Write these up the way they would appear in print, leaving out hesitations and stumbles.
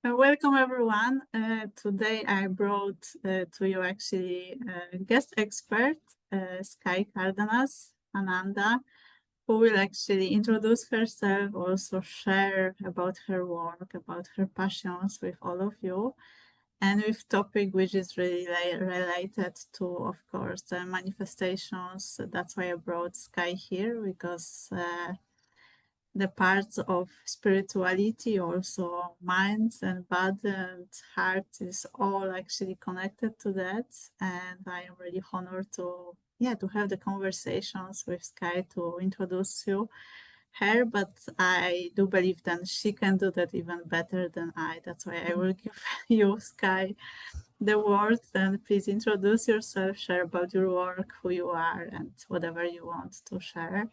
Welcome everyone. Today I brought to you actually a guest expert, Sky Ananda, who will actually introduce herself, also share about her work, about her passions with all of you, and with topic which is really related to, of course, manifestations. That's why I brought Sky here, because the parts of spirituality, also minds and body and heart is all actually connected to that. And I am really honored to have the conversations with Sky to introduce you her, but I do believe that she can do that even better than I. That's why I will give you, Sky, the words, and please introduce yourself, share about your work, who you are, and whatever you want to share.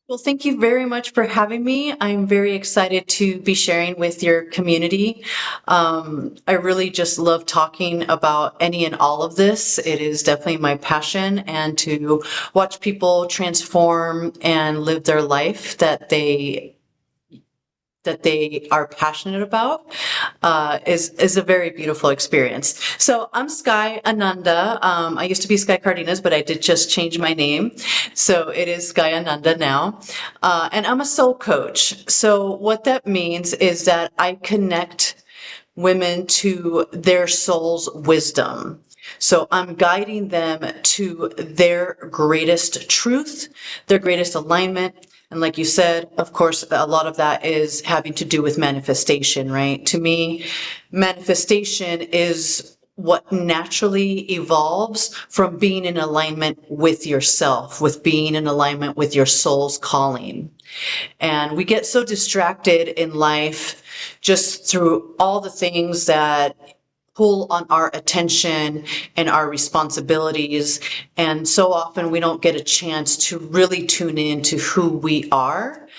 Well, thank you very much for having me. I'm very excited to be sharing with your community. I really just love talking about any and all of this. It is definitely my passion, and to watch people transform and live their life that they are passionate about is a very beautiful experience. So I'm Sky Ananda. I used to be Sky Cardenas, but I did just change my name. So it is Sky Ananda now. And I'm a soul coach. So what that means is that I connect women to their soul's wisdom. So I'm guiding them to their greatest truth, their greatest alignment. And like you said, of course, a lot of that is having to do with manifestation, right? To me, manifestation is what naturally evolves from being in alignment with yourself, with being in alignment with your soul's calling. And we get so distracted in life just through all the things that pull on our attention and our responsibilities. And so often we don't get a chance to really tune in to who we are.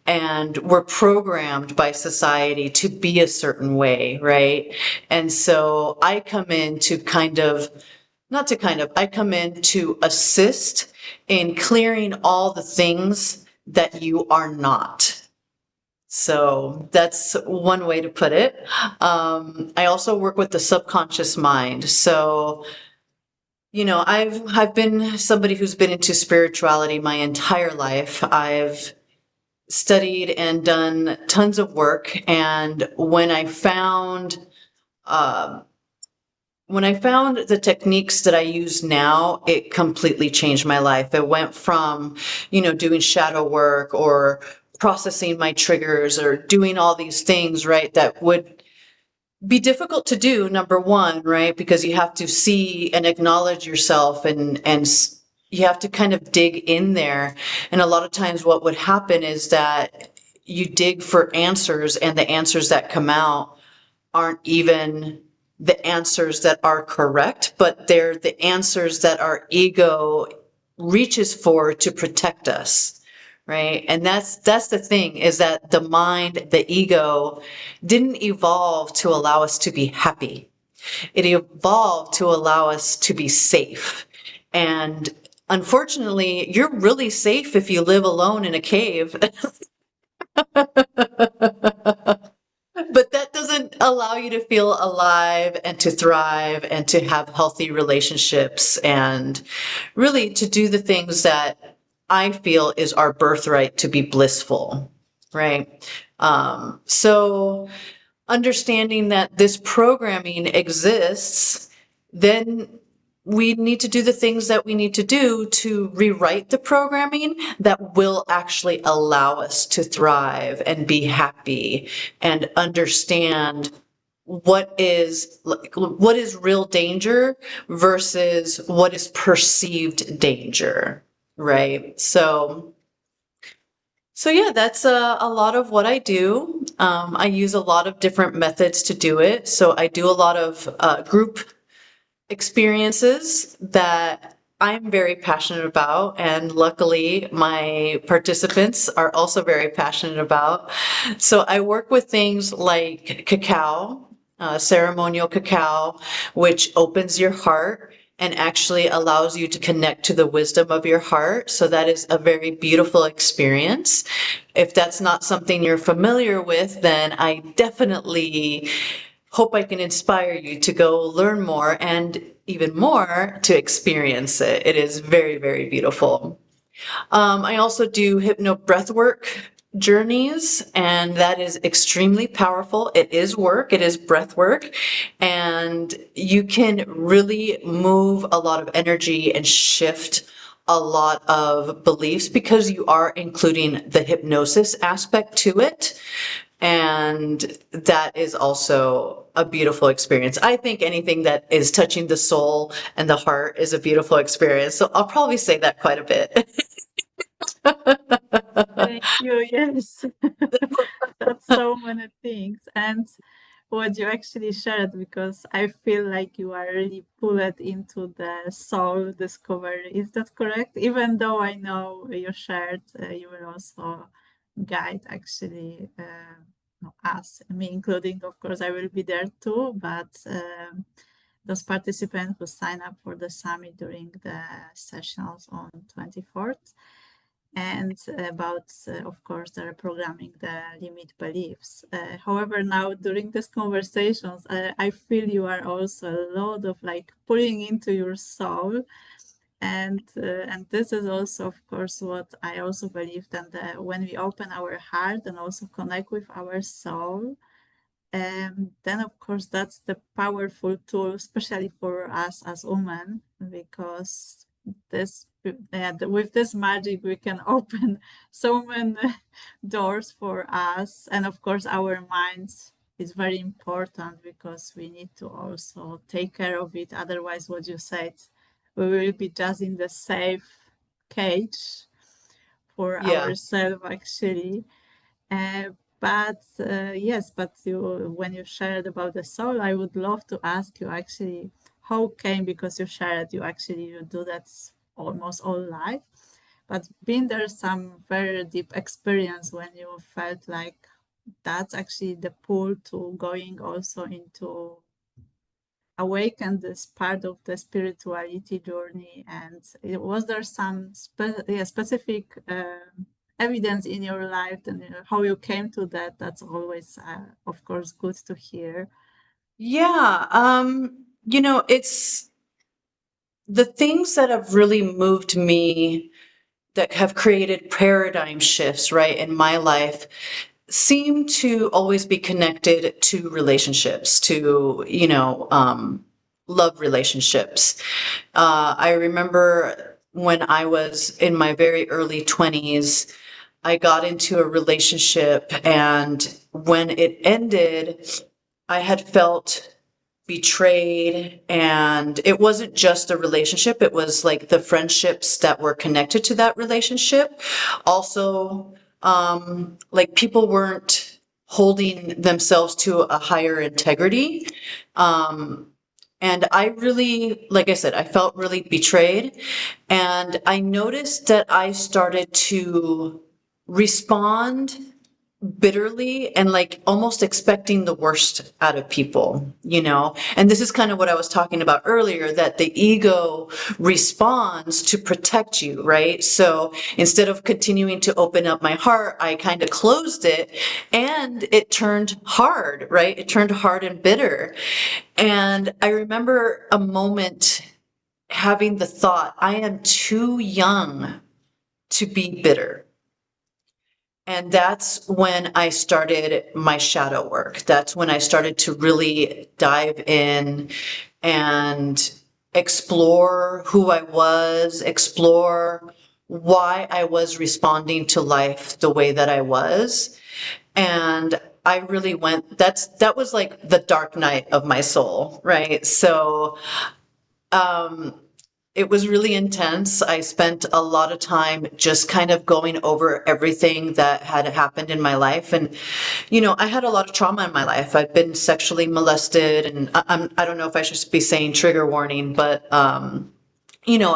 And we're programmed by society to be a certain way, right? And so I come in to I come in to assist in clearing all the things that you are not. So that's one way to put it. I also work with the subconscious mind. So, I've been somebody who's been into spirituality my entire life. I've studied and done tons of work, and uh, when I found the techniques that I use now, it completely changed my life. It went from, doing shadow work or processing my triggers or doing all these things, right, that would be difficult to do, number one, right, because you have to see and acknowledge yourself, and you have to kind of dig in there. And a lot of times what would happen is that you dig for answers, and the answers that come out aren't even the answers that are correct, but they're the answers that our ego reaches for to protect us, right? And that's the thing, is that the mind, the ego, didn't evolve to allow us to be happy. It evolved to allow us to be safe. And unfortunately, you're really safe if you live alone in a cave. But that doesn't allow you to feel alive and to thrive and to have healthy relationships and really to do the things that I feel is our birthright, to be blissful, right? So understanding that this programming exists, then we need to do the things that we need to do to rewrite the programming that will actually allow us to thrive and be happy and understand what is real danger versus what is perceived danger, right? So yeah, that's a lot of what I do. I use a lot of different methods to do it. So I do a lot of group experiences that I'm very passionate about, and luckily my participants are also very passionate about. So I work with things like cacao, ceremonial cacao, which opens your heart and actually allows you to connect to the wisdom of your heart. So that is a very beautiful experience. If that's not something you're familiar with, then I definitely hope I can inspire you to go learn more and even more to experience it. It is very, very beautiful. I also do hypno breathwork journeys, and that is extremely powerful. It is work, it is breath work, and you can really move a lot of energy and shift a lot of beliefs because you are including the hypnosis aspect to it. And that is also a beautiful experience. I think anything that is touching the soul and the heart is a beautiful experience. So I'll probably say that quite a bit. Thank you. Yes, that's so many things. And what you actually shared, because I feel like you are really pulled into the soul discovery. Is that correct? Even though I know you shared, you will also guide actually us, me including, of course, I will be there too, but those participants who sign up for the summit during the sessions on 24th, and about, of course, the reprogramming the limit beliefs. However, now during these conversations, I feel you are also a lot of like pulling into your soul, and this is also, of course, what I also believe that when we open our heart and also connect with our soul, then of course that's the powerful tool, especially for us as women, because this with this magic we can open so many doors for us. And of course our minds is very important because we need to also take care of it. Otherwise, what you said, we will be just in the safe cage for Yeah. ourselves actually. uh, but yes, but when you shared about the soul, I would love to ask you actually how came, because you shared you do that almost all life, but been there some very deep experience when you felt like that's actually the pull to going also into awaken this part of the spirituality journey? And was there some specific evidence in your life and how you came to that? That's always, of course, good to hear. Yeah. It's the things that have really moved me that have created paradigm shifts, right, in my life seem to always be connected to relationships, to, love relationships. I remember when I was in my very early 20s, I got into a relationship, and when it ended, I had felt betrayed. And it wasn't just a relationship, it was like the friendships that were connected to that relationship. Also, like people weren't holding themselves to a higher integrity. And I really, like I said, I felt really betrayed. And I noticed that I started to respond bitterly and like almost expecting the worst out of people. And this is kind of what I was talking about earlier, that the ego responds to protect you, right? So instead of continuing to open up my heart, I kind of closed it, and it turned hard, right? It turned hard and bitter. And I remember a moment having the thought, I am too young to be bitter. And that's when I started my shadow work. That's when I started to really dive in and explore who I was, explore why I was responding to life the way that I was. And I really that was like the dark night of my soul, right? So, um, it was really intense. I spent a lot of time just kind of going over everything that had happened in my life. And, I had a lot of trauma in my life. I've been sexually molested, and I don't know if I should be saying trigger warning, but, I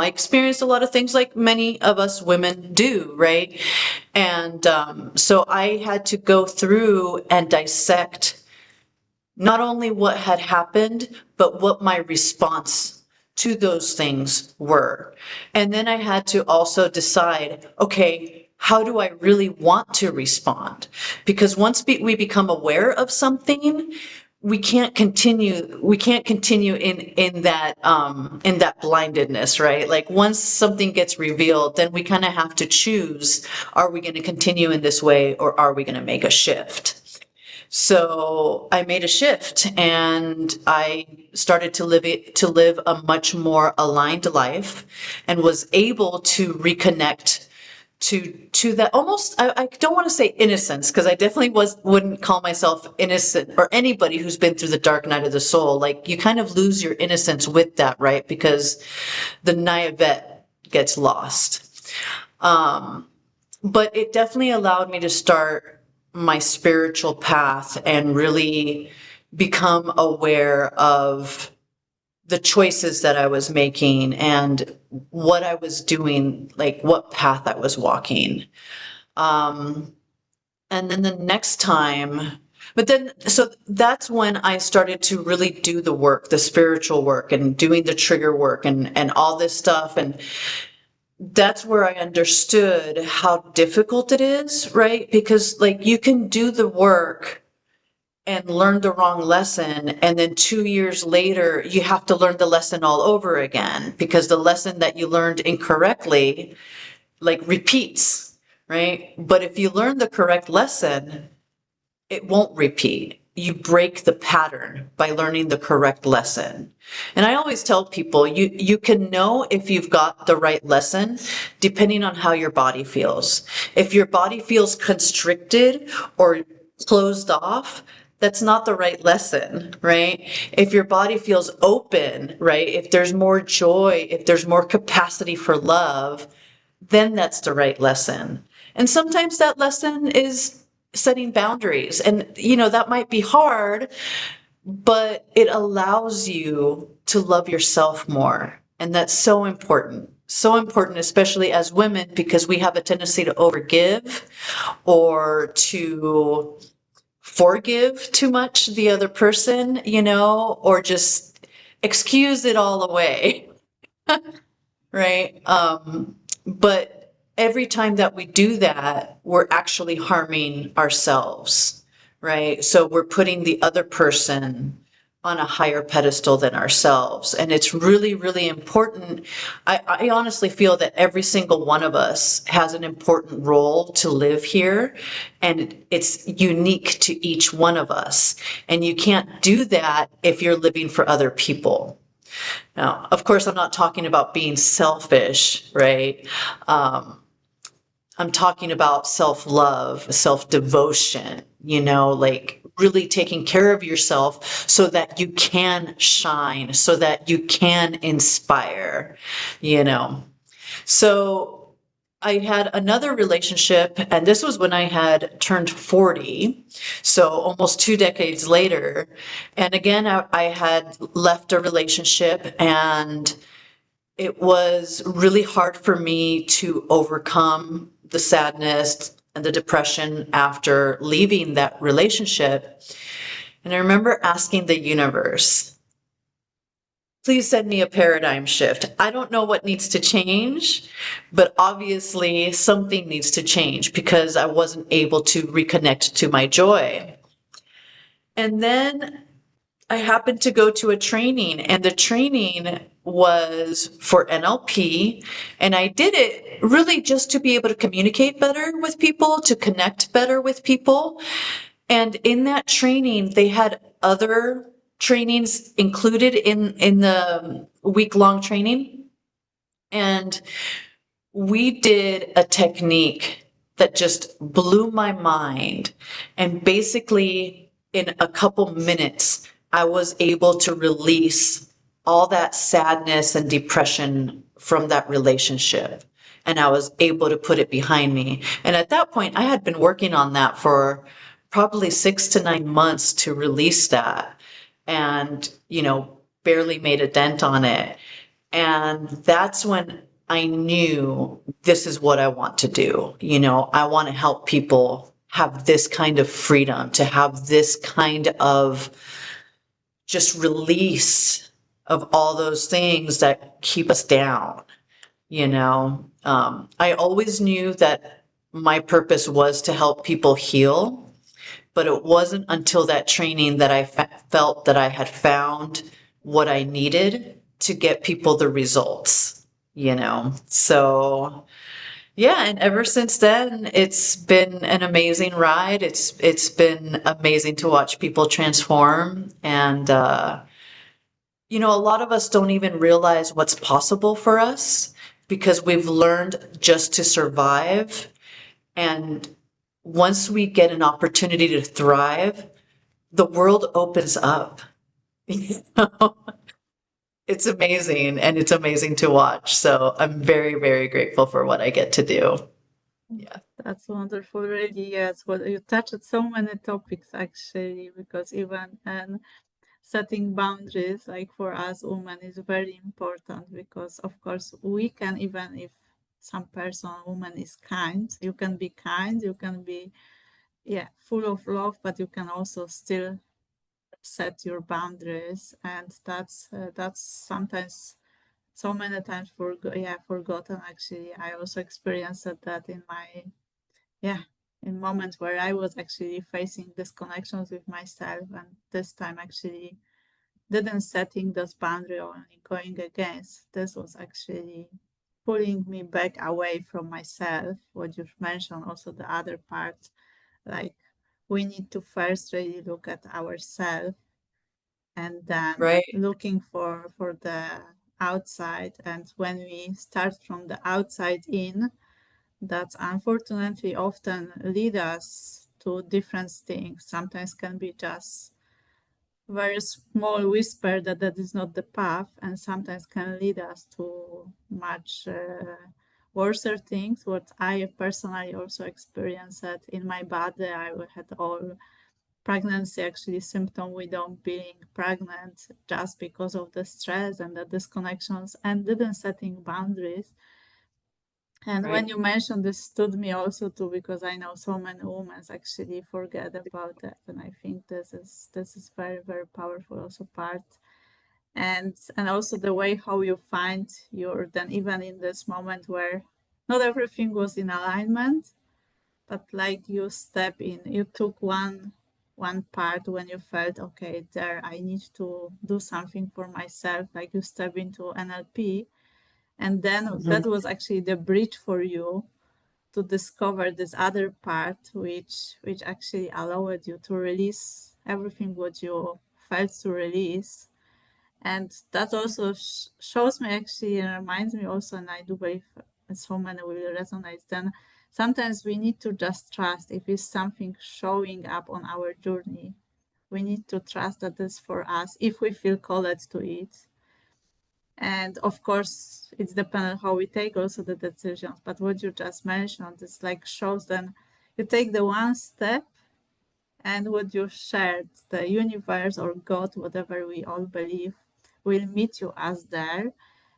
experienced a lot of things like many of us women do, right? And so I had to go through and dissect not only what had happened, but what my response to those things were. And then I had to also decide, okay, how do I really want to respond? Because once we become aware of something, we can't continue in that blindedness, right? Like once something gets revealed, then we kind of have to choose, are we going to continue in this way or are we going to make a shift? So I made a shift and I started to live a much more aligned life and was able to reconnect to that almost, I don't want to say innocence, because I definitely wouldn't call myself innocent, or anybody who's been through the dark night of the soul. Like you kind of lose your innocence with that, right? Because the naivete gets lost. But it definitely allowed me to start my spiritual path and really become aware of the choices that I was making and what I was doing, like what path I was walking. And then the next time, so that's when I started to really do the work, the spiritual work and doing the trigger work and all this stuff. And that's where I understood how difficult it is, right? Because like you can do the work and learn the wrong lesson, and then 2 years later you have to learn the lesson all over again because the lesson that you learned incorrectly like repeats, right? But if you learn the correct lesson, it won't repeat. You break the pattern by learning the correct lesson. And I always tell people, you can know if you've got the right lesson depending on how your body feels. If your body feels constricted or closed off, that's not the right lesson, right? If your body feels open, right? If there's more joy, if there's more capacity for love, then that's the right lesson. And sometimes that lesson is setting boundaries. And, that might be hard, but it allows you to love yourself more. And that's so important. So important, especially as women, because we have a tendency to overgive or to forgive too much the other person, or just excuse it all away. Right? But every time that we do that, we're actually harming ourselves, right? So we're putting the other person on a higher pedestal than ourselves. And it's really, really important. I honestly feel that every single one of us has an important role to live here, and it's unique to each one of us. And you can't do that if you're living for other people. Now, of course, I'm not talking about being selfish, right? I'm talking about self-love, self-devotion, like really taking care of yourself so that you can shine, so that you can inspire, So I had another relationship, and this was when I had turned 40, so almost 2 decades later. And again, I had left a relationship, and it was really hard for me to overcome the sadness and the depression after leaving that relationship. And I remember asking the universe, please send me a paradigm shift. I don't know what needs to change, but obviously something needs to change because I wasn't able to reconnect to my joy. And then I happened to go to a training, and the training was for NLP, and I did it really just to be able to communicate better with people, to connect better with people. And in that training, they had other trainings included in the week-long training. And we did a technique that just blew my mind. And basically, in a couple minutes, I was able to release all that sadness and depression from that relationship. And I was able to put it behind me. And at that point, I had been working on that for probably 6 to 9 months to release that, and, barely made a dent on it. And that's when I knew this is what I want to do. I want to help people have this kind of freedom, to have this kind of just release of all those things that keep us down, you know. I always knew that my purpose was to help people heal, but it wasn't until that training that I felt that I had found what I needed to get people the results, you know. So yeah, and ever since then, it's been an amazing ride. It's been amazing to watch people transform, and you know, a lot of us don't even realize what's possible for us because we've learned just to survive. And once we get an opportunity to thrive, the world opens up. You know? It's amazing, and it's amazing to watch. So I'm very, very grateful for what I get to do. Yeah. That's wonderful, really. Yes, well, you touched so many topics actually, because even setting boundaries, like for us women, is very important because, of course, we can, even if some person, woman, is kind, you can be kind, you can be, yeah, full of love, but you can also still set your boundaries, and that's sometimes so many times forgotten. Actually, I also experienced that in my yeah in moments where I was actually facing disconnections with myself, and this time actually didn't setting those boundary or only going against. This was actually pulling me back away from myself. What you mentioned, also the other part, like we need to first really look at ourselves and then Right. looking for the outside. And when we start from the outside in, that unfortunately often lead us to different things. Sometimes can be just very small whisper that that is not the path, and sometimes can lead us to much worse things. What I personally also experienced in my body, I had all pregnancy actually symptom without being pregnant, just because of the stress and the disconnections and didn't setting boundaries. And when Right. you mentioned this, stood me also too, because I know so many women actually forget about that, and I think this is very, very powerful also part. And also the way how you find your, then even in this moment where not everything was in alignment, but like you step in, you took one part when you felt okay, there I need to do something for myself, like you step into NLP, and then Mhm. that was actually the bridge for you to discover this other part, which actually allowed you to release everything what you felt to release. And that also shows me actually, and reminds me also, and I do believe so many will resonate, then sometimes we need to just trust if it's something showing up on our journey. We need to trust that this for us if we feel called to it. And of course, it's dependent how we take also the decisions. But what you just mentioned is like shows then you take the one step, and what you shared, the universe or God, whatever we all believe, will meet you as there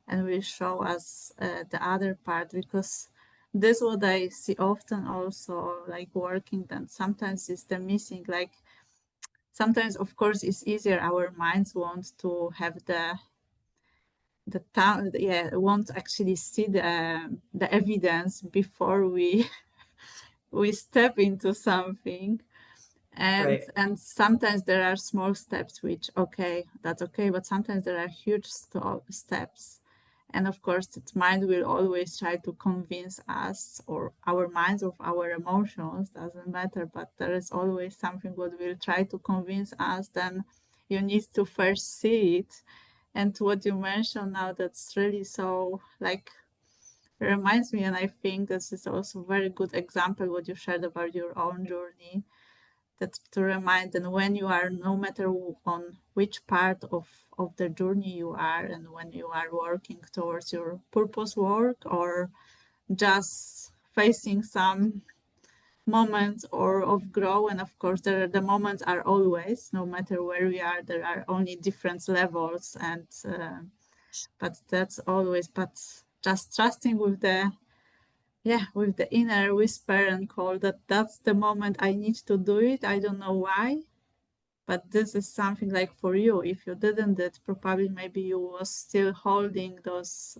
and will show us the other part. Because this what I see often also, like working, then sometimes is the missing, like sometimes of course it's easier, our minds want to have the town, yeah, won't actually see the evidence before we we step into something. and Right. and sometimes there are small steps, which okay, that's okay, but sometimes there are huge steps. And of course the mind will always try to convince us, or our minds, of our emotions, doesn't matter, but there is always something what will try to convince us. Then you need to first see it. And what you mentioned now, that's really so like reminds me, and I think this is also a very good example what you shared about your own journey, that to remind, and when you are, no matter on which part of the journey you are, and when you are working towards your purpose work, or just facing some moments or of grow. And of course the moments are always, no matter where we are, there are only different levels, and but that's always, but just trusting with the, yeah, with the inner whisper and call that that's the moment I need to do it. I don't know why, but this is something like for you. If you didn't it, probably maybe you was still holding those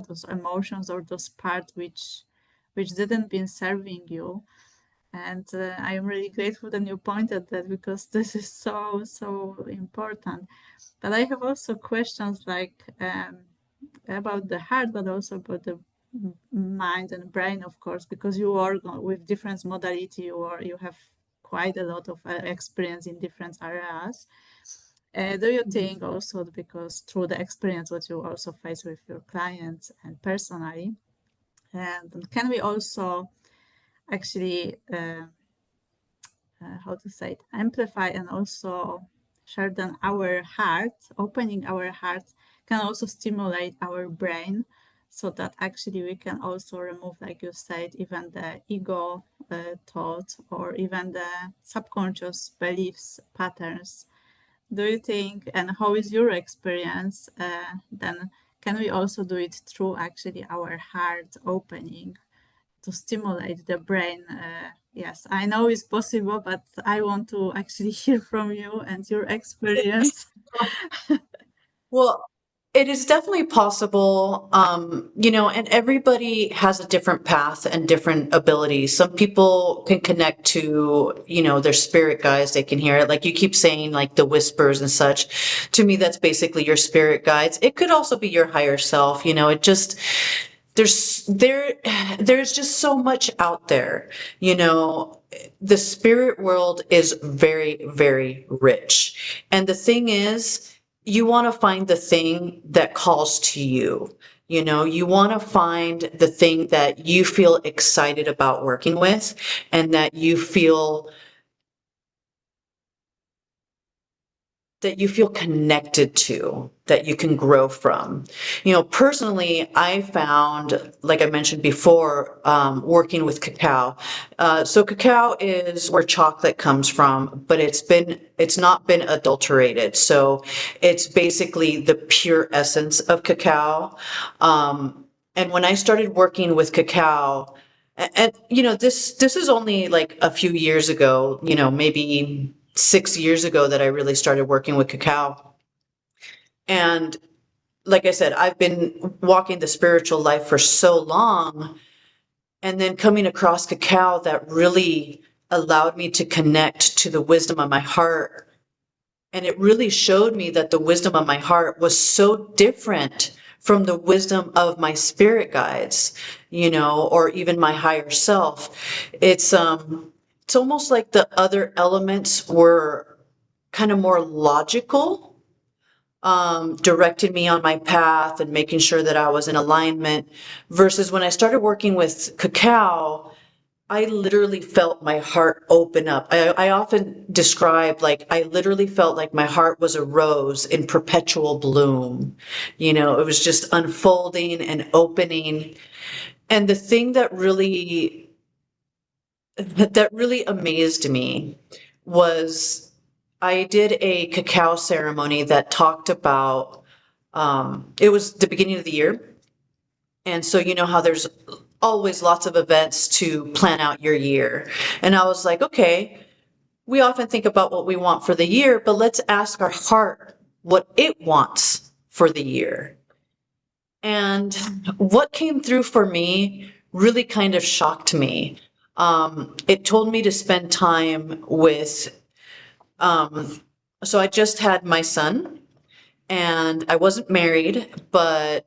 those emotions or those parts which didn't been serving you. And I'm really grateful that you pointed that, because this is so important. But I have also questions like about the heart, but also about the mind and brain, of course, because you work with different modality, or you have quite a lot of experience in different areas. Do you think also, because through the experience what you also face with your clients and personally, and can we also actually how to say it, amplify and also sharpen our heart, opening our heart can also stimulate our brain, so that actually we can also remove, like you said, even the ego thought, or even the subconscious beliefs patterns. Do you think, and how is your experience, then can we also do it through actually our heart opening to stimulate the brain? Yes, I know it's possible, but I want to actually hear from you and your experience. Well, it is definitely possible, and everybody has a different path and different abilities. Some people can connect to, their spirit guides. They can hear it. Like you keep saying, like the whispers and such. To me, that's basically your spirit guides. It could also be your higher self. It just, there's there there's just so much out there. The spirit world is very, very rich, and the thing is, you want to find the thing that calls to you. You want to find the thing that you feel excited about working with, and that you feel connected to, that you can grow from. Personally, I found, like I mentioned before, working with cacao. So cacao is where chocolate comes from, but it's not been adulterated. So it's basically the pure essence of cacao. And when I started working with cacao, and this is only like a few years ago, maybe 6 years ago, that I really started working with cacao. And like I said, I've been walking the spiritual life for so long, and then coming across cacao that really allowed me to connect to the wisdom of my heart. And it really showed me that the wisdom of my heart was so different from the wisdom of my spirit guides, or even my higher self. It's almost like the other elements were kind of more logical, directed me on my path and making sure that I was in alignment, versus when I started working with cacao, I literally felt my heart open up. I often describe, like, I literally felt like my heart was a rose in perpetual bloom. It was just unfolding and opening. And the thing that really amazed me was, I did a cacao ceremony that talked about, it was the beginning of the year. And so you know how there's always lots of events to plan out your year. And I was like, okay, we often think about what we want for the year, but let's ask our heart what it wants for the year. And what came through for me really kind of shocked me. It told me to spend time with, so I just had my son, and I wasn't married, but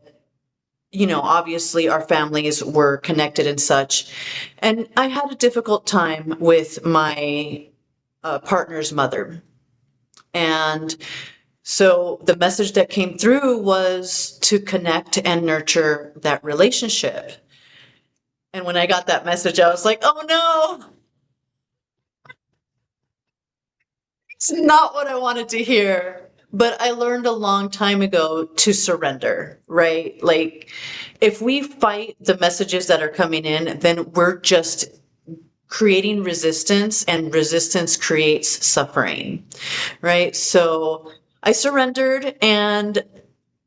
obviously our families were connected and such. And I had a difficult time with my partner's mother. And so the message that came through was to connect and nurture that relationship. And when I got that message, I was like, oh no, it's not what I wanted to hear. But I learned a long time ago to surrender, right? Like, if we fight the messages that are coming in, then we're just creating resistance, and resistance creates suffering, right? So I surrendered, and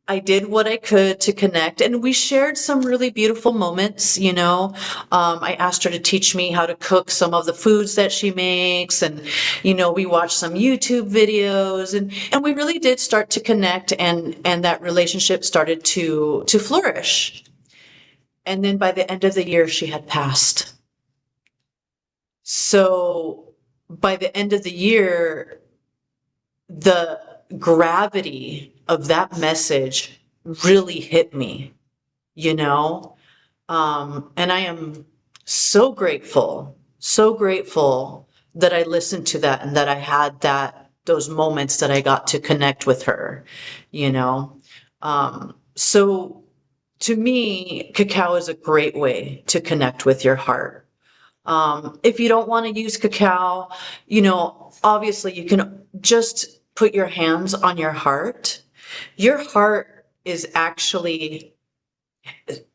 I did what I could to connect, and we shared some really beautiful moments. I asked her to teach me how to cook some of the foods that she makes, and we watched some YouTube videos, and we really did start to connect, and that relationship started to flourish. And then by the end of the year, she had passed. So by the end of the year, the gravity of that message really hit me, you know? And I am so grateful that I listened to that and that I had those moments that I got to connect with her, you know? So to me, cacao is a great way to connect with your heart. If you don't want to use cacao, obviously you can just put your hands on your heart. Your heart is actually,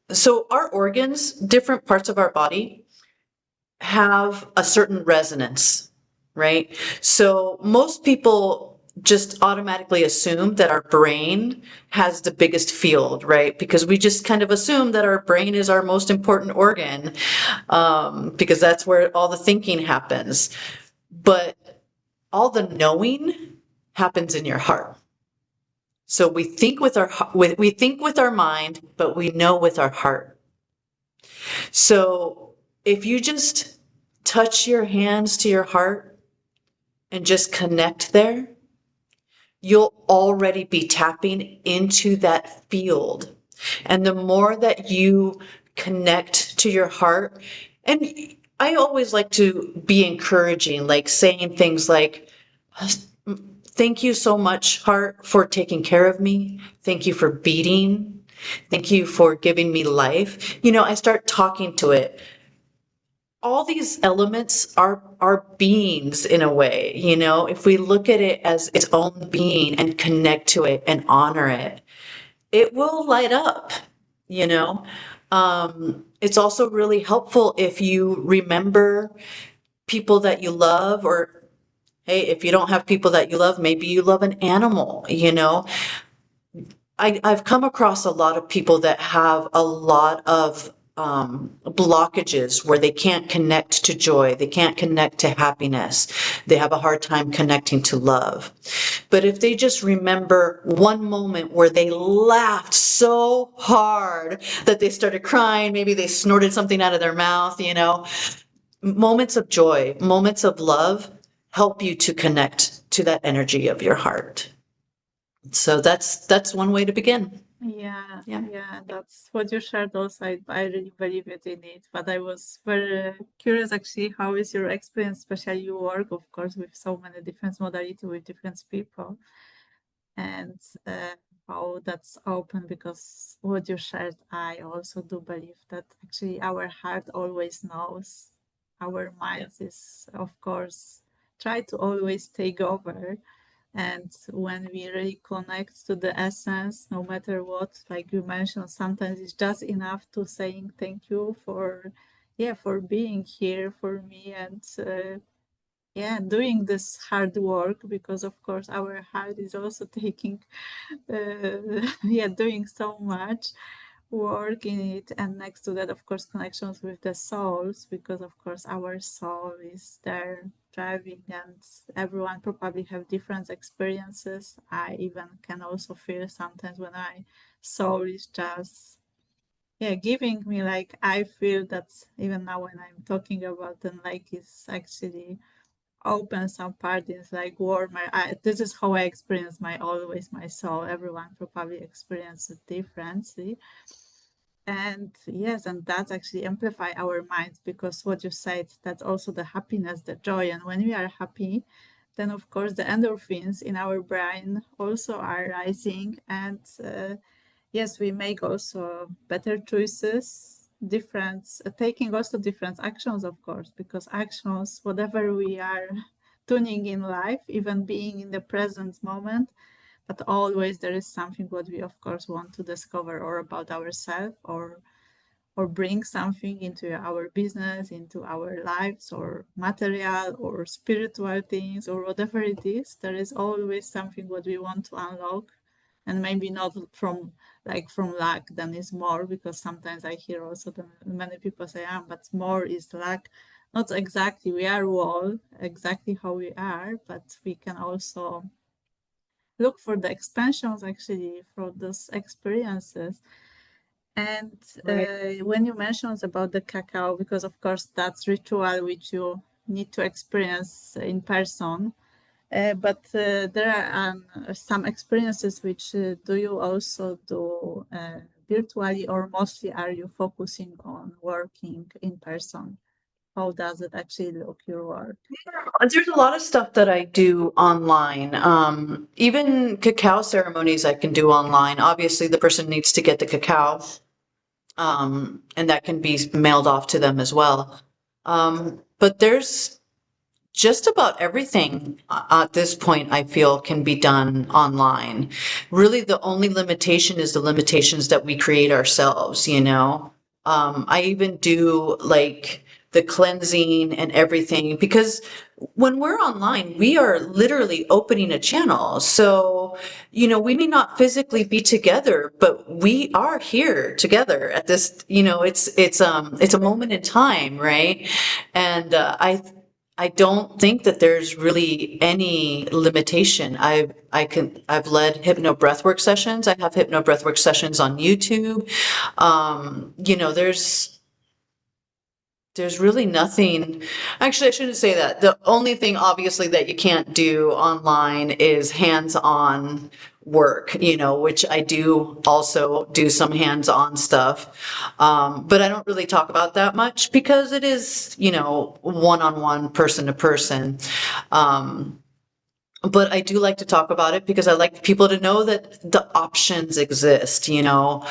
so our organs, different parts of our body have a certain resonance, right? So most people just automatically assume that our brain has the biggest field, right? Because we just kind of assume that our brain is our most important organ, because that's where all the thinking happens. But all the knowing happens in your heart. So we think with our mind, but we know with our heart. So if you just touch your hands to your heart and just connect there, you'll already be tapping into that field. And the more that you connect to your heart, and I always like to be encouraging, like saying things like, thank you so much, heart, for taking care of me. Thank you for beating. Thank you for giving me life. I start talking to it. All these elements are beings in a way, if we look at it as its own being and connect to it and honor it, it will light up, you know. It's also really helpful if you remember people that you love, or hey, if you don't have people that you love, maybe you love an animal. I've come across a lot of people that have a lot of blockages where they can't connect to joy, they can't connect to happiness, they have a hard time connecting to love. But if they just remember one moment where they laughed so hard that they started crying, maybe they snorted something out of their mouth, moments of joy, moments of love help you to connect to that energy of your heart. So that's one way to begin. Yeah, Yeah. yeah, that's what you shared also. I really believe it in it. But I was very curious actually, how is your experience, especially you work, of course, with so many different modalities with different people, and how that's open, because what you shared, I also do believe that actually our heart always knows. Our minds is, of course, try to always take over. And when we really connect to the essence, no matter what, like you mentioned, sometimes it's just enough to saying thank you for, yeah, for being here for me, and yeah, doing this hard work, because of course our heart is also taking, yeah, doing so much work in it. And next to that, of course, connections with the souls, because of course our soul is there driving, and everyone probably have different experiences. I even can also feel sometimes when my soul is just, yeah, giving me, like I feel that even now when I'm talking about them, like it's actually open some part, is like warmer. This is how I experience my always my soul. Everyone probably experiences it differently. And yes, and that's actually amplify our minds, because what you said, that's also the happiness, the joy. And when we are happy, then of course the endorphins in our brain also are rising. And yes, we make also better choices, different, taking also different actions, of course, because actions, whatever we are tuning in life, even being in the present moment, but always there is something what we of course want to discover, or about ourselves, or bring something into our business, into our lives, or material or spiritual things, or whatever it is. There is always something what we want to unlock, and maybe not from from lack, then is more, because sometimes I hear also many people say, but more is lack. Not exactly, we are all exactly how we are, but we can also look for the expansions actually for those experiences. And Right. when you mentioned about the cacao, because of course that's ritual which you need to experience in person, but there are some experiences which do you also do virtually, or mostly are you focusing on working in person? How does it actually look, your work? There's a lot of stuff that I do online. Even cacao ceremonies I can do online. Obviously, the person needs to get the cacao, and that can be mailed off to them as well. But there's just about everything at this point, I feel, can be done online. Really, the only limitation is the limitations that we create ourselves, you know? I even do like the cleansing and everything because when we're online, we are literally opening a channel. So, you know, we may not physically be together, but we are here together at this, you know, it's a moment in time, right? And I don't think that there's really any limitation. I've led hypno breathwork sessions. I have hypno breathwork sessions on YouTube. You know, there's really nothing. Actually, I shouldn't say that. The only thing, obviously, that you can't do online is hands-on work, you know, which I do also do some hands-on stuff. But I don't really talk about that much because it is, you know, one-on-one, person to person. Um, but I do like to talk about it because I like people to know that the options exist, you know.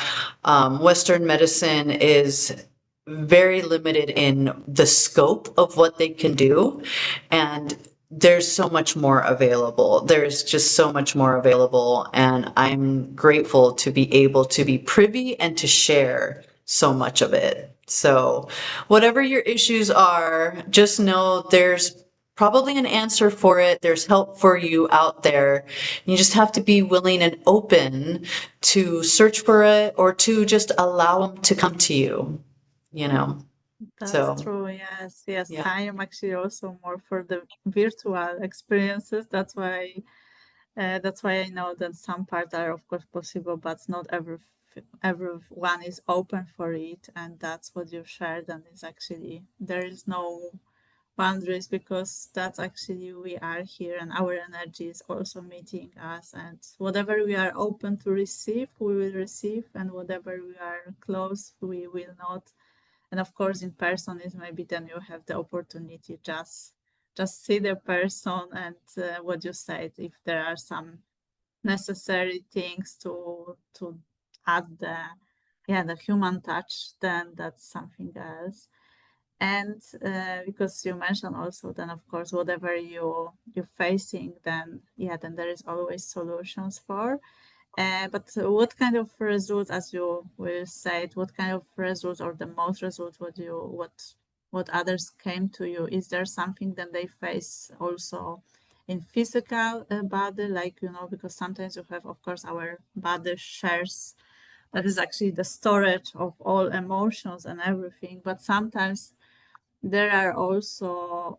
Western medicine is very limited in the scope of what they can do, and there's so much more available. There's just so much more available, and I'm grateful to be able to be privy and to share so much of it. So, whatever your issues are, just know there's probably an answer for it. There's help for you out there. You just have to be willing and open to search for it or to just allow them to come to you, you know? That's So, true. Yes, yes. yeah. I am actually also more for the virtual experiences. That's why I know that some parts are of course possible, but not everyone is open for it. And that's what you shared. And it's actually there is no boundaries, because that's actually we are here and our energy is also meeting us, and whatever we are open to receive we will receive, and whatever we are closed we will not. And of course in person is maybe then you have the opportunity just see the person, and what you said, if there are some necessary things to add the human touch, then that's something else. And because you mentioned also then of course whatever you're facing, then there is always solutions for. But what kind of results, as you will say it, what kind of results, or the most results, what others came to you? Is there something that they face also in physical body, like because sometimes you have, of course, our body shares, that is actually the storage of all emotions and everything, but sometimes there are also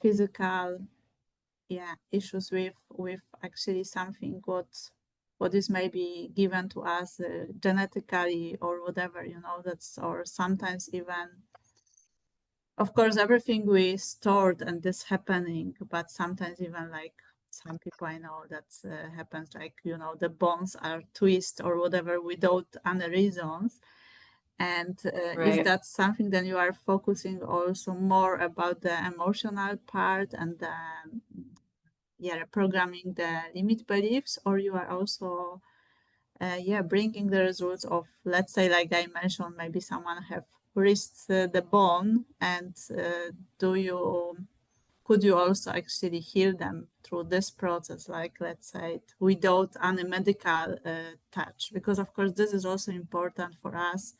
physical issues with actually something what is maybe given to us genetically or whatever, that's, or sometimes even, of course, everything we stored and this happening, but sometimes even like some people I know that happens, like the bones are twist or whatever without any reasons. And is Right. that something that you are focusing also more about the emotional part and the programming the limit beliefs, or you are also bringing the results of, let's say, like I mentioned, maybe someone have risked the bone, and do you could you also actually heal them through this process, like let's say without any medical touch, because of course this is also important for us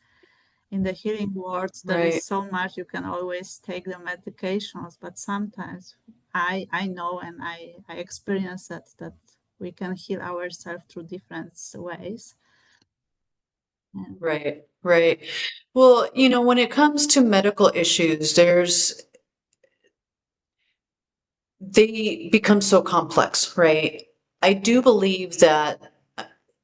in the healing words. There is Right. so much, you can always take the medications, but sometimes I know, and I experience that we can heal ourselves through different ways. And Right, right. Well, when it comes to medical issues, they become so complex, right? I do believe that,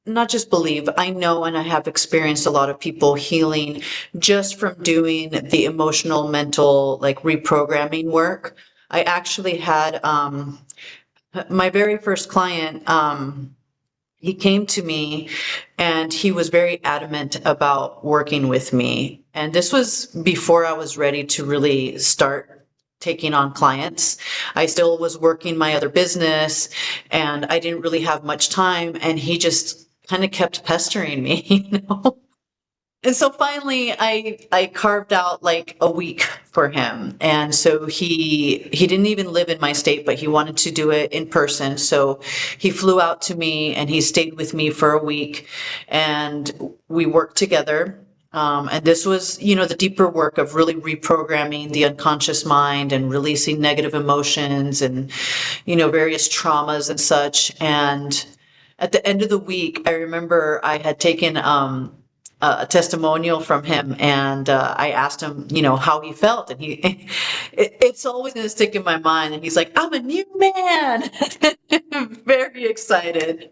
not just believe, I know and I have experienced a lot of people healing just from doing the emotional, mental, like reprogramming work. I actually had my very first client, he came to me and he was very adamant about working with me. And this was before I was ready to really start taking on clients. I still was working my other business and I didn't really have much time. And he just kind of kept pestering me, And so finally I carved out like a week for him. And so he didn't even live in my state, but he wanted to do it in person. So he flew out to me and he stayed with me for a week and we worked together. And this was, the deeper work of really reprogramming the unconscious mind and releasing negative emotions and, various traumas and such. And at the end of the week, I remember I had taken a testimonial from him, and I asked him, how he felt, and it's always going to stick in my mind. And he's like, "I'm a new man," very excited.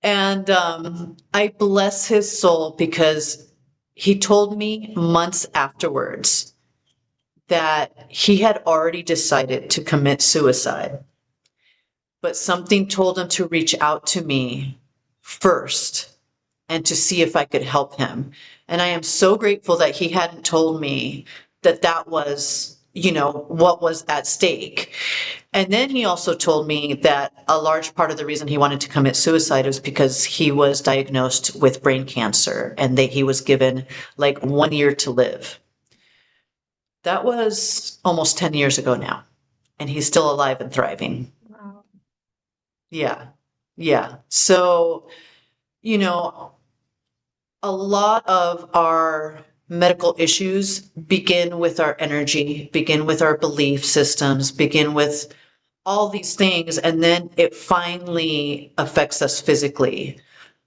And I bless his soul because he told me months afterwards that he had already decided to commit suicide, but something told him to reach out to me first and to see if I could help him. And I am so grateful that he hadn't told me that that was, what was at stake. And then he also told me that a large part of the reason he wanted to commit suicide was because he was diagnosed with brain cancer and that he was given like 1 year to live. That was almost 10 years ago now, and he's still alive and thriving. wow. Yeah. Yeah. So, you know, a lot of our medical issues begin with our energy, begin with our belief systems, begin with all these things, and then it finally affects us physically.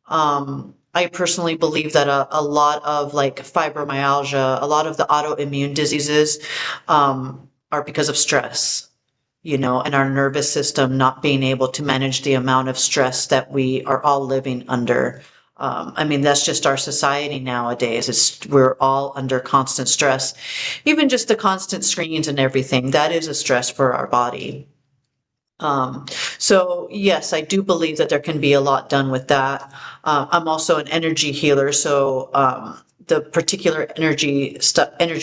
I personally believe that a lot of like fibromyalgia, a lot of the autoimmune diseases are because of stress, and our nervous system not being able to manage the amount of stress that we are all living under. I mean, that's just our society nowadays. We're all under constant stress. Even just the constant screens and everything, that is a stress for our body. So yes, I do believe that there can be a lot done with that. I'm also an energy healer, so the particular energy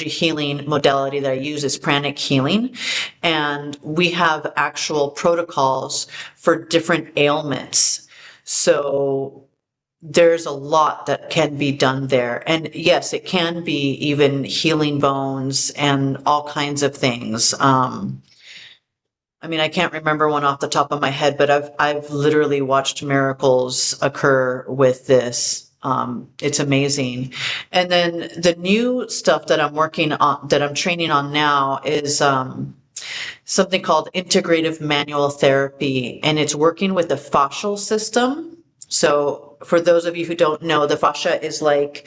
healing modality that I use is pranic healing, and we have actual protocols for different ailments. So there's a lot that can be done there. And yes, it can be even healing bones and all kinds of things. I mean, I can't remember one off the top of my head, but I've literally watched miracles occur with this. It's amazing. And then the new stuff that I'm working on, that I'm training on now, is something called integrative manual therapy, and it's working with the fascial system. So for those of you who don't know, the fascia is like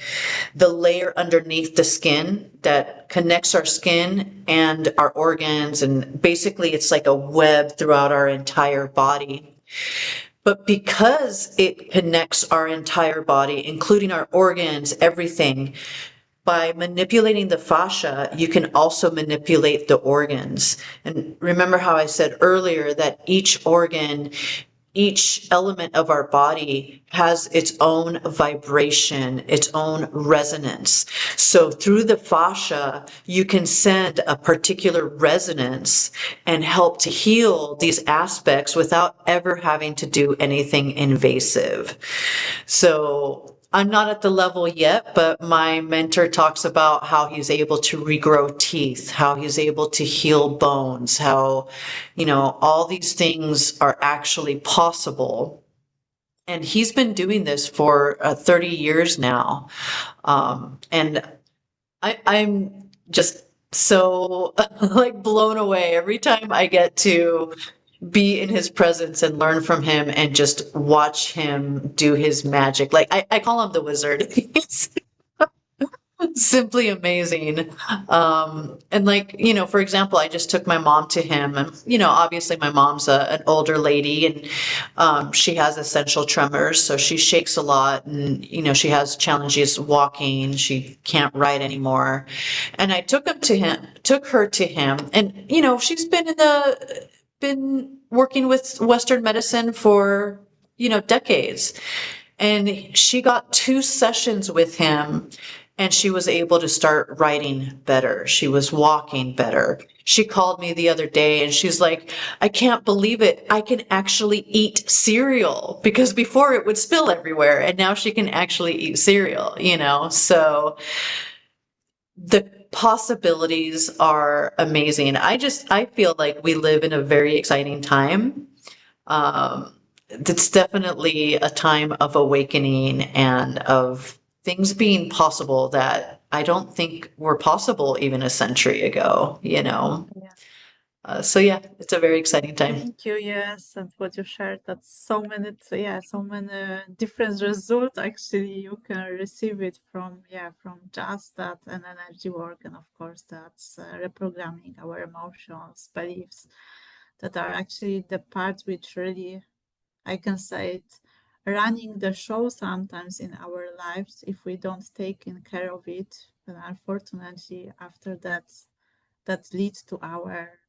the layer underneath the skin that connects our skin and our organs. And basically it's like a web throughout our entire body. But because it connects our entire body, including our organs, everything, by manipulating the fascia, you can also manipulate the organs. And remember how I said earlier that each organ, each element of our body has its own vibration, its own resonance. So through the fascia, you can send a particular resonance and help to heal these aspects without ever having to do anything invasive. So I'm not at the level yet, but my mentor talks about how he's able to regrow teeth, how he's able to heal bones, how, all these things are actually possible. And he's been doing this for 30 years now. And I'm just so like blown away every time I get to be in his presence and learn from him and just watch him do his magic. Like I call him the wizard. He's simply amazing. And like, for example, I just took my mom to him and, obviously my mom's an older lady and she has essential tremors. So she shakes a lot and, she has challenges walking. She can't write anymore. And I took her to him and, she's been working with Western medicine for, decades. And she got 2 sessions with him and she was able to start writing better. She was walking better. She called me the other day and she's like, I can't believe it. I can actually eat cereal because before it would spill everywhere and now she can actually eat cereal. So the possibilities are amazing. I feel like we live in a very exciting time. It's definitely a time of awakening and of things being possible that I don't think were possible even a century ago. Yeah. So yeah, it's a very exciting time. Thank you. Yes, and what you shared, that's so many, so many different results. Actually, you can receive it from, from just that and energy work, and of course, that's reprogramming our emotions, beliefs, that are actually the part which really, I can say it, running the show sometimes in our lives. If we don't take in care of it, then unfortunately, after that, that leads to our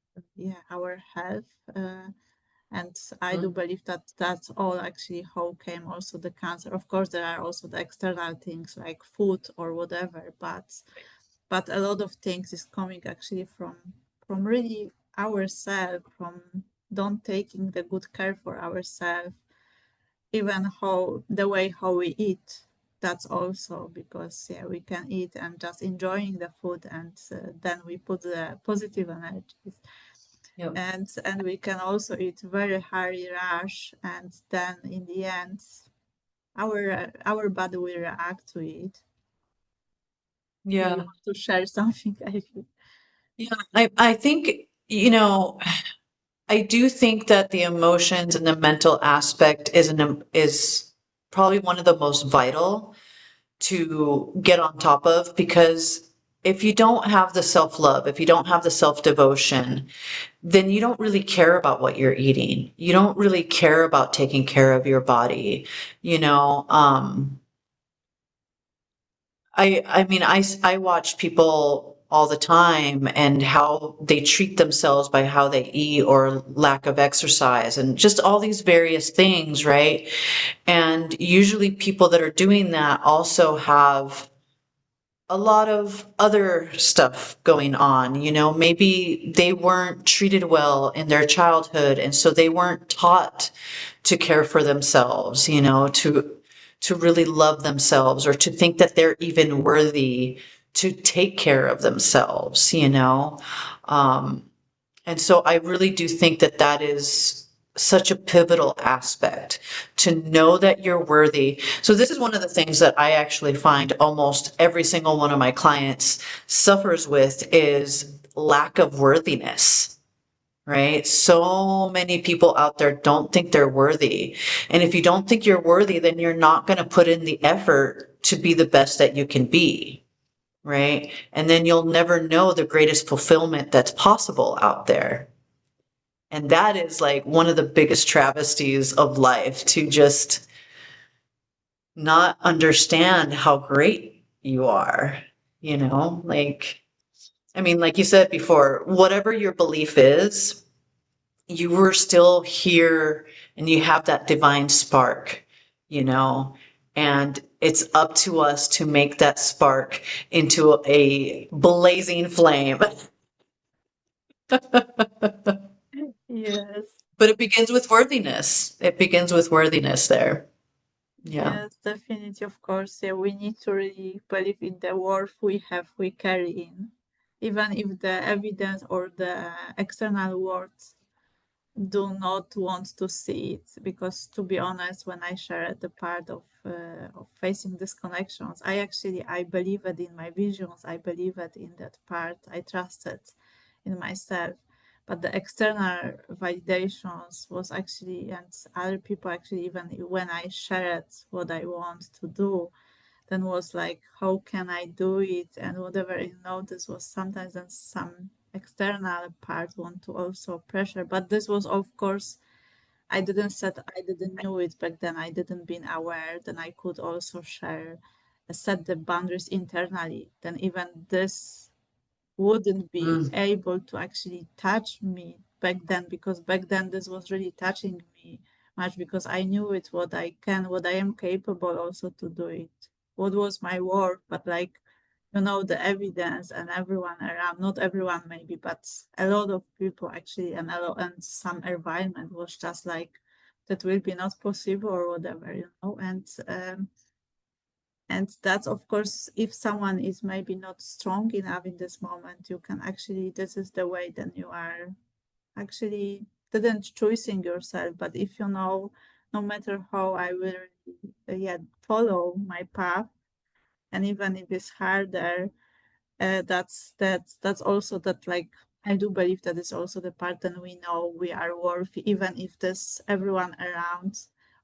health. And I do Mhm. believe that that's all actually how came also the cancer. Of course, there are also the external things like food or whatever, but a lot of things is coming actually from really ourselves, from don't taking the good care for ourselves, even how the way how we eat. That's also because we can eat and just enjoying the food, and then we put the positive energies, Yep. and we can also eat very high rush, and then in the end our body will react to it. Yeah, you Yeah. want to share something? I think. Yeah. I think, I do think that the emotions and the mental aspect is probably one of the most vital to get on top of because if you don't have the self-love, if you don't have the self-devotion, then you don't really care about what you're eating. You don't really care about taking care of your body. You know, I mean, I watch people all the time and how they treat themselves by how they eat or lack of exercise and just all these various things, right? And usually people that are doing that also have a lot of other stuff going on. Maybe they weren't treated well in their childhood, and so they weren't taught to care for themselves, to really love themselves or to think that they're even worthy to take care of themselves. Um, and so I really do think that that is such a pivotal aspect to know that you're worthy. So this is one of the things that I actually find almost every single one of my clients suffers with is lack of worthiness. Right? So many people out there don't think they're worthy. And if you don't think you're worthy, then you're not going to put in the effort to be the best that you can be. Right? And then you'll never know the greatest fulfillment that's possible out there. And that is like one of the biggest travesties of life to just not understand how great you are. Like, I mean, like you said before, whatever your belief is, you were still here and you have that divine spark. And it's up to us to make that spark into a blazing flame. Yes. But it begins with worthiness. It begins with worthiness there. Yeah. Yes, definitely, of course. Yeah, we need to really believe in the worth we carry in, even if the evidence or the external words do not want to see it. Because to be honest, when I share the part of facing disconnections, I believe it in my visions. I believe it in that part. I trusted in myself. but the external validations was actually, and other people actually, even when I shared what I want to do, then was like, how can I do it, and whatever. This was sometimes then some external part want to also pressure, but this was of course, I didn't know it back then, I didn't been aware, then I could also share, set the boundaries internally, then even this wouldn't be Mm, able to actually touch me back then, because back then this was really touching me much, because I knew it, what I can, what I am capable also to do it, what was my work. But like, the evidence and everyone around, not everyone maybe, but a lot of people actually, and some environment was just like, that will be not possible or whatever, and that's of course, if someone is maybe not strong enough in this moment, you can actually, this is the way, then you are actually didn't choosing yourself. But if no matter how I will, follow my path, and even if it's harder, that's also that, like, I do believe that is also the part that we know we are worthy, even if there's everyone around.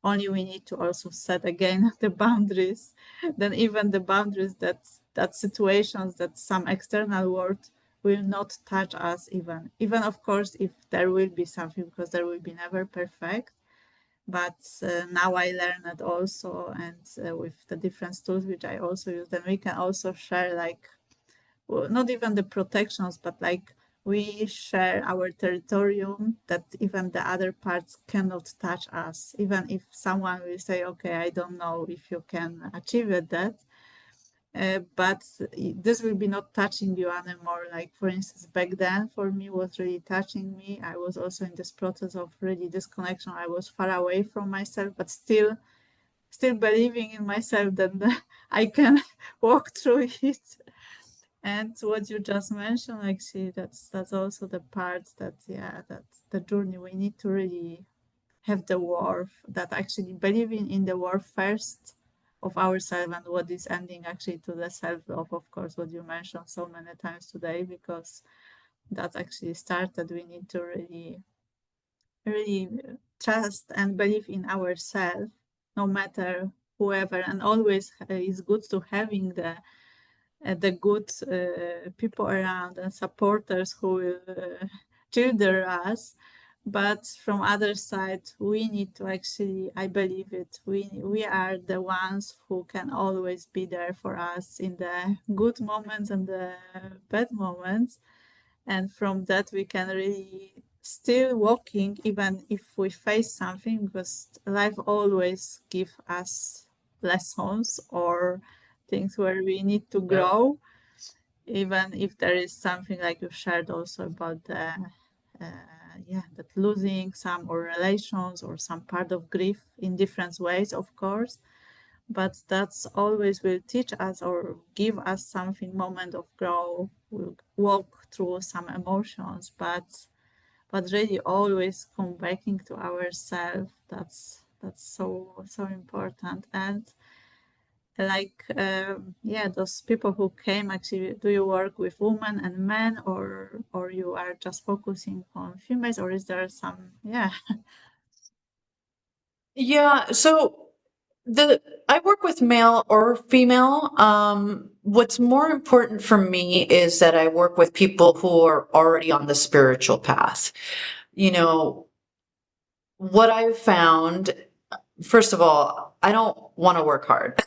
Only we need to also set again the boundaries. Then even the boundaries, that situations, that some external world will not touch us, even of course, if there will be something, because there will be never perfect. But now I learn it also, and with the different tools which I also use, then we can also share, like, well, not even the protections, but like, we share our territorium, that even the other parts cannot touch us. Even if someone will say, okay, I don't know if you can achieve it, that, but this will be not touching you anymore. Like, for instance, back then for me was really touching me. I was also in this process of really disconnection. I was far away from myself, but still believing in myself that I can walk through it. And what you just mentioned, actually, that's also the part that, yeah, that's the journey. We need to really have the worth, that actually believing in the worth first of ourselves, and what is ending actually to the self-love, of course, what you mentioned so many times today, because that actually started. We need to really trust and believe in ourselves, no matter whoever, and always is good to having the good people around and supporters who will cheer us. But from other side, we need to actually, I believe it, we are the ones who can always be there for us in the good moments and the bad moments. And from that, we can really still walking, even if we face something, because life always give us lessons or things where we need to yep. grow. Even if there is something, like you shared also about the that losing some or relations or some part of grief in different ways, of course, but that's always will teach us or give us something, moment of growth. We'll walk through some emotions, but really always come backing to ourselves. That's so important. And like, those people who came, actually, do you work with women and men, or you are just focusing on females, or is there some, yeah? Yeah, so the I work with male or female. What's more important for me is that I work with people who are already on the spiritual path. You know, what I've found, first of all, I don't want to work hard.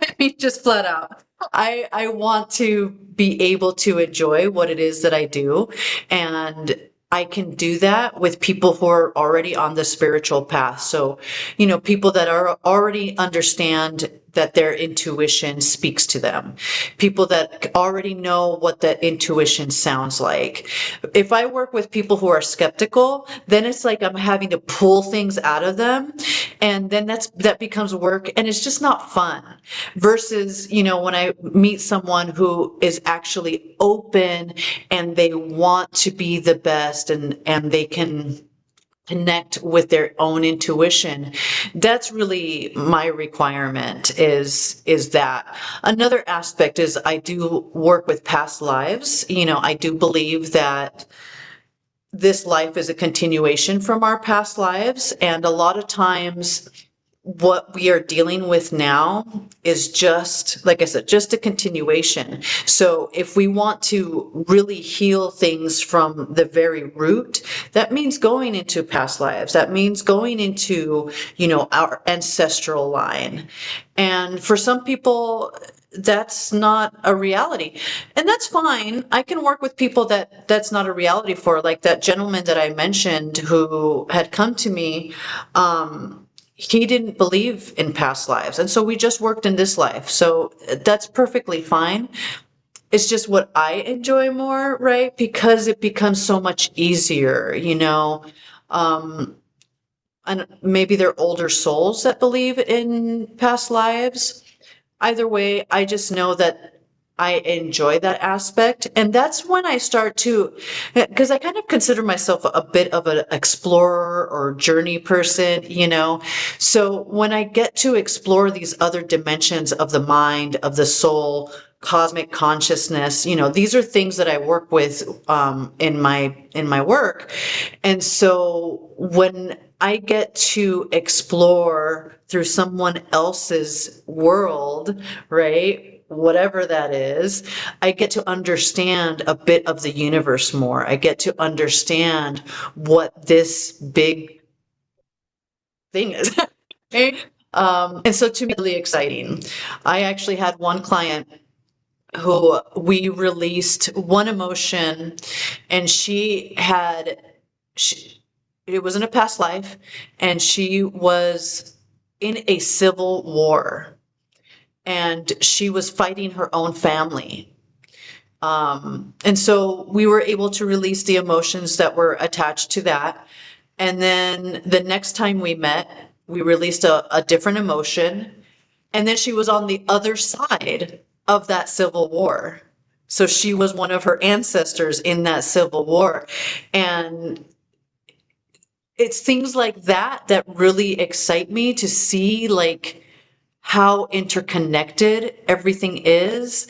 I mean, just flat out. I want to be able to enjoy what it is that I do, and I can do that with people who are already on the spiritual path. So, people that are already understand that their intuition speaks to them, people that already know what that intuition sounds like. If I work with people who are skeptical, then it's like I'm having to pull things out of them, and then that becomes work, and it's just not fun. Versus, when I meet someone who is actually open and they want to be the best, and they can connect with their own intuition, that's really my requirement, is that. Another aspect is I do work with past lives. I do believe that this life is a continuation from our past lives. And a lot of times, what we are dealing with now is just, like I said, just a continuation. So if we want to really heal things from the very root, that means going into past lives. That means going into, our ancestral line. And for some people, that's not a reality, and that's fine. I can work with people that that's not a reality for, like that gentleman that I mentioned who had come to me. He didn't believe in past lives, and so we just worked in this life, so that's perfectly fine. It's just what I enjoy more, right? Because it becomes so much easier, um and maybe they're older souls that believe in past lives. Either way, I just know that I enjoy that aspect. And that's when I start to, because I kind of consider myself a bit of an explorer or journey person, So when I get to explore these other dimensions of the mind, of the soul, cosmic consciousness, these are things that I work with in my work. And so when I get to explore through someone else's world, right? Whatever that is, I get to understand a bit of the universe more. I get to understand what this big thing is. Okay? And so to me, it's really exciting. I actually had one client who we released one emotion, and she, it was in a past life, and she was in a civil war, and she was fighting her own family. And so we were able to release the emotions that were attached to that. And then the next time we met, we released a different emotion. And then she was on the other side of that civil war. So she was one of her ancestors in that civil war. And it's things like that that really excite me, to see like how interconnected everything is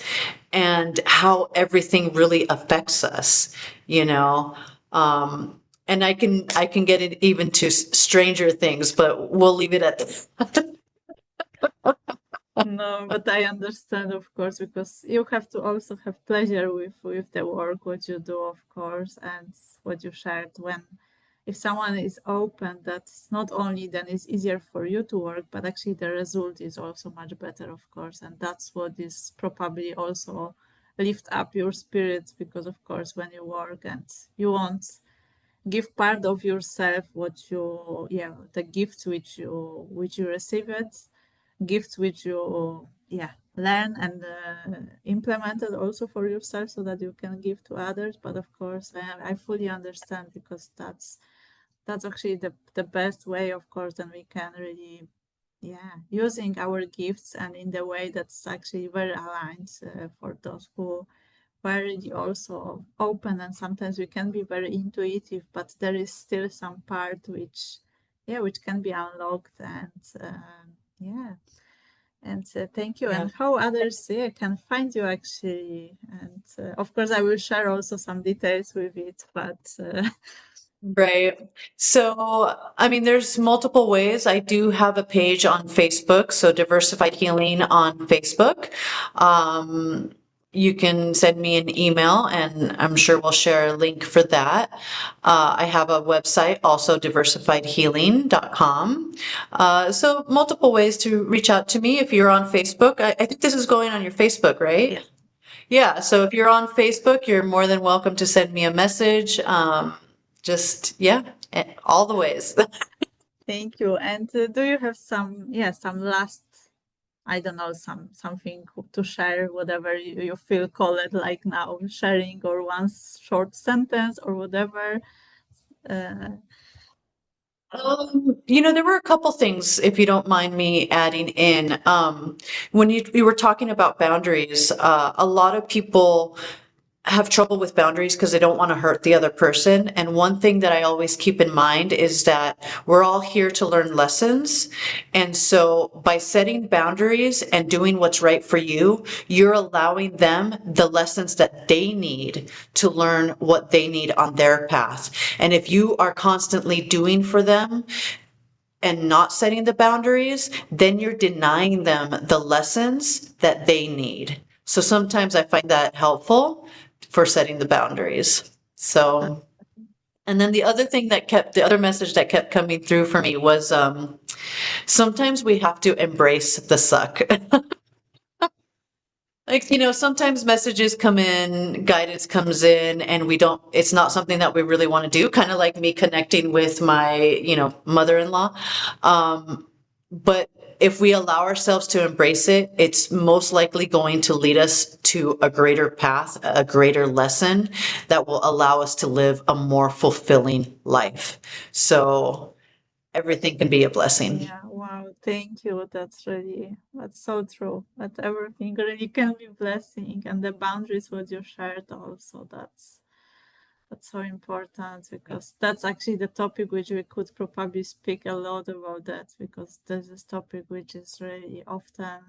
and how everything really affects us, you know. And I can get it even to stranger things, but we'll leave it at that. No, but I understand, of course, because you have to also have pleasure with the work what you do, of course, and what you shared. When if someone is open, that's not only then it's easier for you to work, but actually the result is also much better, of course, and that's what is probably also lift up your spirits, because of course when you work and you want give part of yourself, what you the gift which you receive it, gifts which you learn and implement it also for yourself, so that you can give to others. But of course I fully understand, because that's actually the best way, of course, and we can really using our gifts and in the way that's actually very aligned for those who very also open, and sometimes we can be very intuitive, but there is still some part which can be unlocked. And thank you. Yeah. And how others can find you actually, and of course I will share also some details with it, but Right. So, I mean, there's multiple ways. I do have a page on Facebook, so Diversified Healing on Facebook. Um, you can send me an email, and I'm sure we'll share a link for that. I have a website, also diversifiedhealing.com. So multiple ways to reach out to me if you're on Facebook. I think this is going on your Facebook, right? yes. Yeah, so if you're on Facebook, you're more than welcome to send me a message. Yeah, all the ways. Thank you. And do you have some last, I don't know, something to share, whatever you feel call it, like now sharing, or one short sentence or whatever. Uh, There were a couple things, if you don't mind me adding in. When you were talking about boundaries, a lot of people have trouble with boundaries because they don't want to hurt the other person. And one thing that I always keep in mind is that we're all here to learn lessons. And so by setting boundaries and doing what's right for you, you're allowing them the lessons that they need to learn what they need on their path. And if you are constantly doing for them and not setting the boundaries, then you're denying them the lessons that they need. So sometimes I find that helpful for setting the boundaries. Uh, So, and then the other message that kept coming through for me was sometimes we have to embrace the suck. Like, sometimes messages come in, guidance comes in, and it's not something that we really want to do, kind of like me connecting with my, mother-in-law. But if we allow ourselves to embrace it, it's most likely going to lead us to a greater path, a greater lesson that will allow us to live a more fulfilling life. So everything can be a blessing. Yeah, wow, thank you. That's so true. That everything really can be blessing, and the boundaries what you shared also, that's so important, because that's actually the topic which we could probably speak a lot about that, because this is topic which is really often,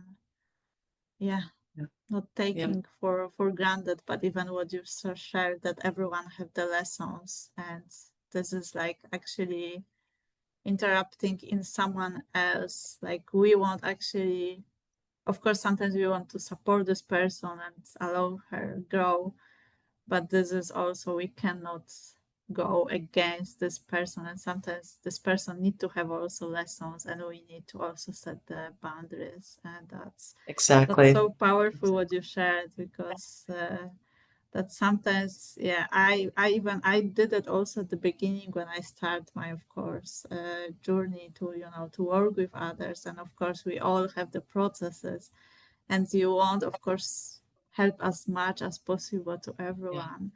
yeah, Yeah. not Yeah. taking for granted, but even what you shared, that everyone have the lessons, and this is like actually interrupting in someone else. Like we want actually, of course, sometimes we want to support this person and allow her grow, but this is also, we cannot go against this person, and sometimes this person need to have also lessons, and we need to also set the boundaries. And that's Exactly. so powerful what you shared, because that sometimes, yeah, I did it also at the beginning when I start my, of course, journey to, to work with others. And of course we all have the processes, and you want, of course, help as much as possible to Yeah. everyone.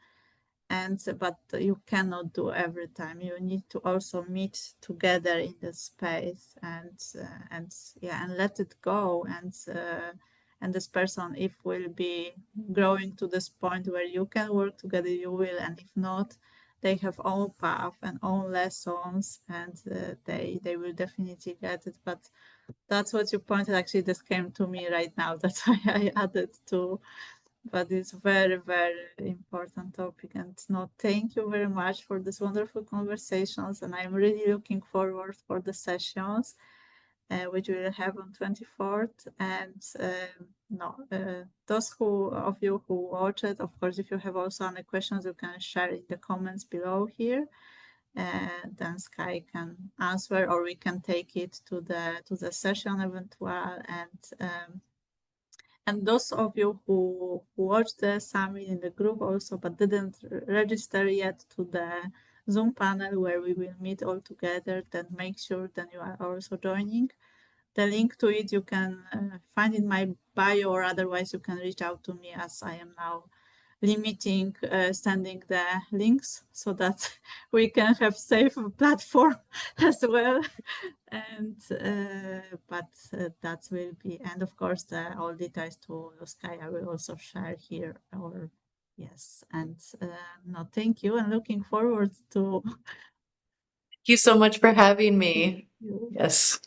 And but you cannot do every time. You need to also meet together in the space, and yeah, and let it go. And this person, if will be growing to this point where you can work together, you will. And if not, they have own path and own lessons, and they will definitely get it. But that's what you pointed. Actually, this came to me right now. That's why I added to. But it's very, very important topic. And no, thank you very much for this wonderful conversations. And I'm really looking forward for the sessions, which we'll have on 24th. And no, those of you who watch it, of course, if you have also any questions, you can share in the comments below here. Then Sky can answer, or we can take it to the session eventual. And those of you who watched the summit in the group also, but didn't register yet to the Zoom panel where we will meet all together, then make sure that you are also joining. The link to it you can find in my bio, or otherwise you can reach out to me, as I am now limiting sending the links, so that we can have safe platform as well. And but that will be, and of course the all details to Sky I will also share here. Or yes, and no, thank you, and looking forward to Thank you so much for having thank me. you. Yes.